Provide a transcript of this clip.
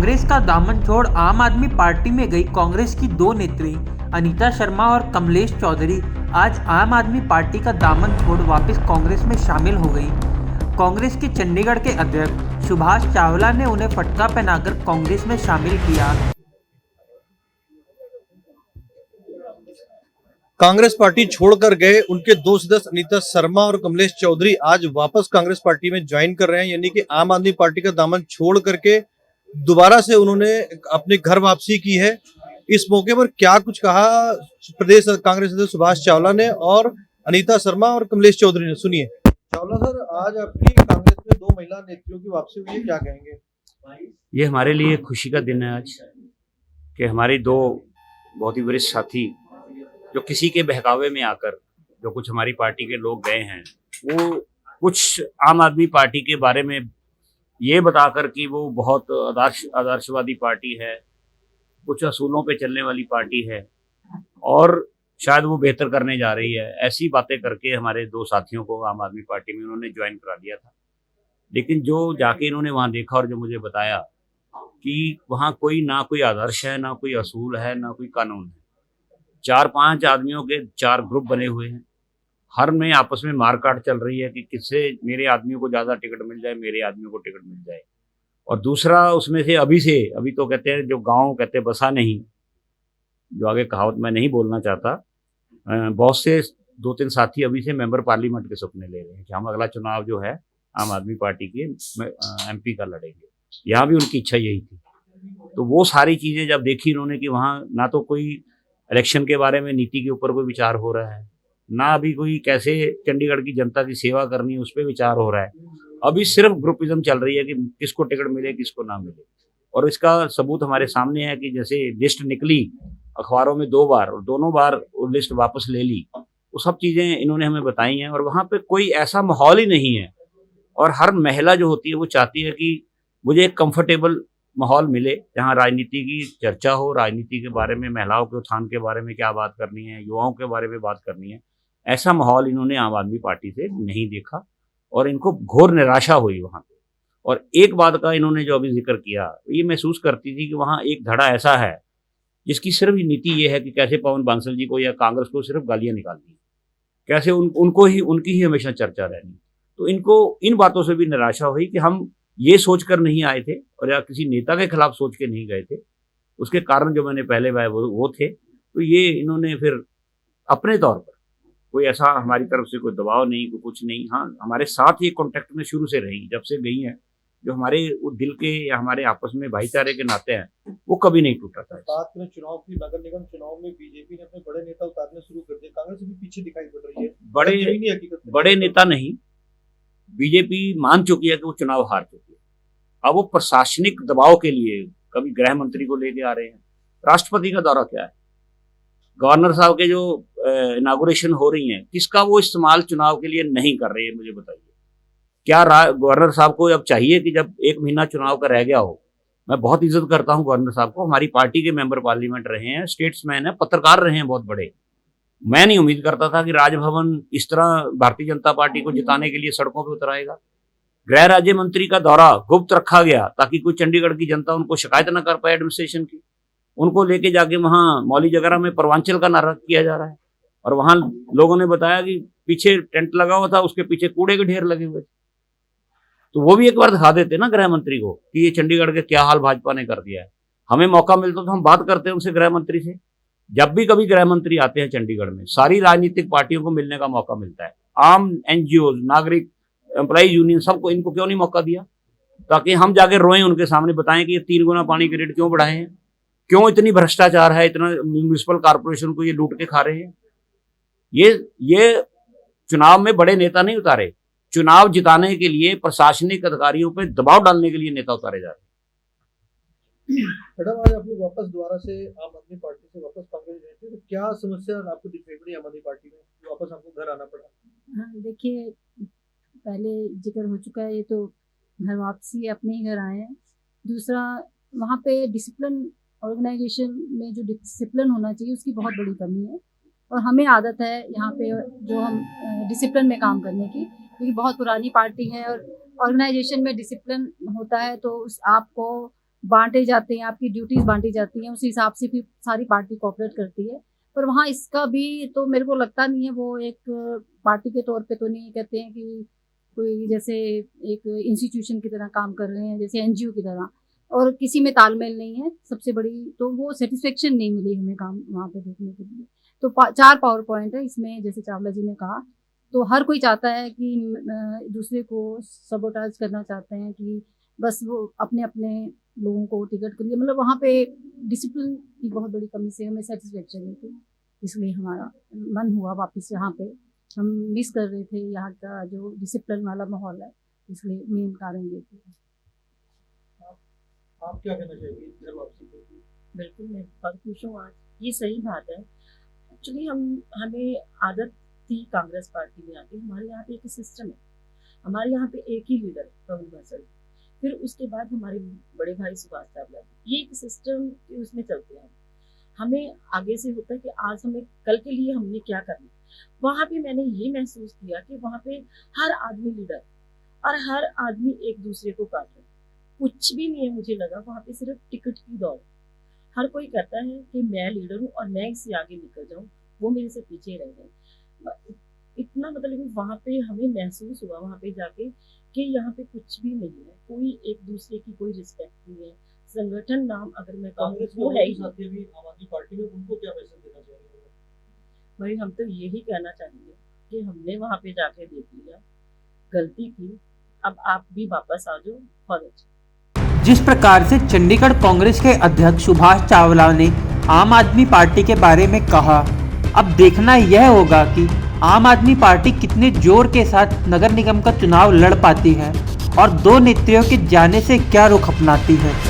कांग्रेस का दामन छोड़ आम आदमी पार्टी में गई कांग्रेस की दो नेत्री अनीता शर्मा और कमलेश चौधरी आज आम आदमी पार्टी का दामन छोड़ वापस कांग्रेस में शामिल हो गई। कांग्रेस के चंडीगढ़ के अध्यक्ष सुभाष चावला ने उन्हें फटका पहनाकर कांग्रेस में शामिल किया। कांग्रेस पार्टी छोड़कर गए उनके दो सदस्य अनीता शर्मा और कमलेश चौधरी आज वापस कांग्रेस पार्टी में ज्वाइन कर रहे हैं, यानी कि आम आदमी पार्टी का दामन छोड़ करके दोबारा से उन्होंने अपने घर वापसी की है। इस मौके पर क्या कुछ कहा प्रदेश कांग्रेस अध्यक्ष सुभाष चावला ने और अनीता शर्मा और कमलेश चौधरी ने, सुनिए। चावला सर, आज आपकी कांग्रेस में दो महिला नेत्रियों की वापसी हुई है, क्या कहेंगे? ये हमारे लिए खुशी का दिन है आज कि हमारी दो बहुत ही वरिष्ठ साथी जो किसी के बहकावे में आकर जो कुछ हमारी पार्टी के लोग गए हैं, वो कुछ आम आदमी पार्टी के बारे में ये बताकर कि वो बहुत आदर्शवादी पार्टी है, कुछ असूलों पे चलने वाली पार्टी है और शायद वो बेहतर करने जा रही है, ऐसी बातें करके हमारे दो साथियों को आम आदमी पार्टी में उन्होंने ज्वाइन करा दिया था। लेकिन जो जाके इन्होंने वहाँ देखा और जो मुझे बताया कि वहाँ कोई आदर्श है, ना कोई असूल है, ना कोई कानून है। 4-5 आदमियों के 4 ग्रुप बने हुए हैं, हर में आपस में मारकाट चल रही है कि किससे मेरे आदमियों को ज़्यादा टिकट मिल जाए, मेरे आदमियों को टिकट मिल जाए। और दूसरा उसमें से अभी तो कहते हैं जो गांव कहते बसा नहीं, जो आगे कहावत मैं नहीं बोलना चाहता, बहुत से 2-3 साथी अभी से मेंबर पार्लियामेंट के सपने ले रहे हैं कि हम अगला चुनाव जो है आम आदमी पार्टी के MP का लड़ेंगे। यहाँ भी उनकी इच्छा यही थी। तो वो सारी चीज़ें जब देखी इन्होंने कि वहाँ ना तो कोई इलेक्शन के बारे में नीति के ऊपर कोई विचार हो रहा है, ना अभी कोई कैसे चंडीगढ़ की जनता की सेवा करनी है उस पर विचार हो रहा है, अभी सिर्फ ग्रुपिज्म चल रही है कि किसको टिकट मिले किसको ना मिले। और इसका सबूत हमारे सामने है कि जैसे लिस्ट निकली अखबारों में 2 बार और दोनों बार वो लिस्ट वापस ले ली, वो सब चीज़ें इन्होंने हमें बताई हैं। और वहाँ पे कोई ऐसा माहौल ही नहीं है और हर महिला जो होती है वो चाहती है कि मुझे एक कंफर्टेबल माहौल मिले जहाँ राजनीति की चर्चा हो, राजनीति के बारे में, महिलाओं के उत्थान के बारे में क्या बात करनी है, युवाओं के बारे में बात करनी है। ऐसा माहौल इन्होंने आम आदमी पार्टी से नहीं देखा और इनको घोर निराशा हुई वहाँ पे। और एक बात का इन्होंने जो अभी जिक्र किया, ये महसूस करती थी कि वहाँ एक धड़ा ऐसा है जिसकी सिर्फ नीति ये है कि कैसे पवन बांसल जी को या कांग्रेस को सिर्फ गालियाँ निकालनी, कैसे उनकी ही हमेशा चर्चा रहनी। तो इनको इन बातों से भी निराशा हुई कि हम ये सोचकर नहीं आए थे और या किसी नेता के खिलाफ सोच के नहीं गए थे। उसके कारण जो मैंने पहले बताया वो थे। तो ये इन्होंने फिर अपने तौर पर कोई ऐसा हमारी तरफ से कोई दबाव नहीं, कोई कुछ नहीं, हाँ हमारे साथ ही कॉन्टेक्ट में शुरू से रही, जब से गई हैं, जो हमारे वो दिल के या हमारे आपस में भाईचारे के नाते हैं वो कभी नहीं टूटा था। साथ में चुनाव की नगर निगम चुनाव में बीजेपी ने अपने बड़े नेता उतारने शुरू कर दिए, कांग्रेस भी पीछे दिखाई पड़ रही है। बड़े नेता नहीं, बीजेपी मान चुकी है कि वो चुनाव हार चुकी है। अब वो प्रशासनिक दबाव के लिए कभी गृह मंत्री को लेके आ रहे हैं, राष्ट्रपति का दौरा क्या है, गवर्नर साहब के जो इनागुरेशन हो रही है, किसका वो इस्तेमाल चुनाव के लिए नहीं कर रहे हैं, मुझे बताइए। क्या गवर्नर साहब को अब चाहिए कि जब 1 महीना चुनाव का रह गया हो, मैं बहुत इज्जत करता हूं गवर्नर साहब को, हमारी पार्टी के मेंबर पार्लियामेंट रहे हैं, स्टेट्समैन है, पत्रकार रहे हैं बहुत बड़े। मैं नहीं उम्मीद करता था कि राजभवन इस तरह भारतीय जनता पार्टी को जिताने के लिए सड़कों पर उतर आएगा। गृह राज्य मंत्री का दौरा गुप्त रखा गया ताकि कोई चंडीगढ़ की जनता उनको शिकायत न कर पाए एडमिनिस्ट्रेशन की। उनको लेके जाके वहां मौली जगरा में परवांचल का नारा किया जा रहा है और वहां लोगों ने बताया कि पीछे टेंट लगा हुआ था, उसके पीछे कूड़े के ढेर लगे हुए थे। तो वो भी एक बार दिखा देते ना गृह मंत्री को कि ये चंडीगढ़ के क्या हाल भाजपा ने कर दिया है। हमें मौका मिलता तो हम बात करते हैं उनसे, गृह मंत्री से। जब भी कभी गृह मंत्री आते हैं चंडीगढ़ में, सारी राजनीतिक पार्टियों को मिलने का मौका मिलता है, आम NGO, नागरिक, एम्प्लॉइज यूनियन, सबको। इनको क्यों नहीं मौका दिया ताकि हम जाके रोएं उनके सामने, बताएं कि ये 3 गुना पानी के रेट क्यों बढ़ाए हैं, क्यों इतनी भ्रष्टाचार है, इतना म्यूनिसिपल कॉर्पोरेशन को ये लूट के खा रहे हैं। ये चुनाव में बड़े नेता नहीं उतारे, चुनाव जिताने के लिए प्रशासनिक अधिकारियों पर दबाव डालने के लिए नेता उतारे जा रहे हैं। मैडम, आज आप लोग वापस दोबारा से आम आदमी पार्टी से वापस कांग्रेस गए थे, तो क्या समस्या आपको दिखाई पड़ी आम आदमी पार्टी में, वापस आपको घर आना पड़ा? हाँ, देखिए पहले जिक्र हो चुका है, ये तो घर वापसी अपने ही घर आए हैं। दूसरा, वहाँ पे डिसिप्लिन, ऑर्गेनाइजेशन में जो डिसिप्लिन होना चाहिए उसकी बहुत बड़ी कमी है और हमें आदत है यहाँ पे जो हम डिसिप्लिन में काम करने की, क्योंकि बहुत पुरानी पार्टी है और ऑर्गेनाइजेशन में डिसिप्लिन होता है तो उस आपको बांटे जाते हैं, आपकी ड्यूटीज बांटी जाती हैं, उस हिसाब से फिर सारी पार्टी कोऑपरेट करती है। पर वहाँ इसका भी तो मेरे को लगता नहीं है, वो एक पार्टी के तौर पे तो नहीं कहते हैं कि कोई जैसे एक इंस्टीट्यूशन की तरह काम कर रहे हैं, जैसे एनजीओ की तरह, और किसी में तालमेल नहीं है। सबसे बड़ी तो वो सेटिस्फेक्शन नहीं मिली हमें काम वहाँ पे देखने के लिए। तो 4 पावर पॉइंट है इसमें, जैसे चावला जी ने कहा। तो हर कोई चाहता है कि दूसरे को सबोटाज करना चाहते हैं कि बस वो अपने अपने लोगों को टिकट के लिए, मतलब वहाँ पे डिसिप्लिन की बहुत बड़ी कमी से हमें सेटिस्फेक्शन नहीं थी। इसलिए हमारा मन हुआ वापस यहाँ पे, हम मिस कर रहे थे यहाँ का जो डिसिप्लिन वाला माहौल है, इसलिए मेन कारण ये थी। आप क्या कहना चाहेंगे घर वापसी पे? बिल्कुल, मैं बहुत खुश हूँ आज। ये सही बात है। एक्चुअली हमें आदत थी कांग्रेस पार्टी में आके, हमारे यहाँ पे एक सिस्टम है, हमारे यहाँ पे एक ही लीडर प्रभु बसर, फिर उसके बाद हमारे बड़े भाई सुभाष चावला, ये एक सिस्टम के उसमें चलते हैं। हमें आगे से होता है कि आज हमें कल के लिए हमने क्या करना। वहाँ पे मैंने ये महसूस किया कि वहाँ पे हर आदमी लीडर और हर आदमी एक दूसरे को काट रहे, कुछ भी नहीं है। मुझे लगा वहाँ पे सिर्फ टिकट की दौड़, हर कोई कहता है कि मैं लीडर हूँ और मैं इससे आगे निकल जाऊँ, वो मेरे से पीछे रह गए। इतना मतलब वहाँ पे हमें महसूस हुआ वहाँ पे जाके कि यहाँ पे कुछ भी नहीं है, कोई एक दूसरे की कोई रिस्पेक्ट नहीं है। संगठन नाम अगर मैं कांग्रेस वो है ही साथी भी आम आदमी पार्टी में, उनको क्या मैसेज देना चाहेंगे? भाई हम तो यही कहना चाहेंगे कि हमने वहाँ पे जाके देख लिया, गलती की, अब आप भी वापस आ जाओ। बहुत अच्छा। जिस प्रकार से चंडीगढ़ कांग्रेस के अध्यक्ष सुभाष चावला ने आम आदमी पार्टी के बारे में कहा, अब देखना यह होगा कि आम आदमी पार्टी कितने जोर के साथ नगर निगम का चुनाव लड़ पाती है और दो नेत्रियों के जाने से क्या रुख अपनाती है।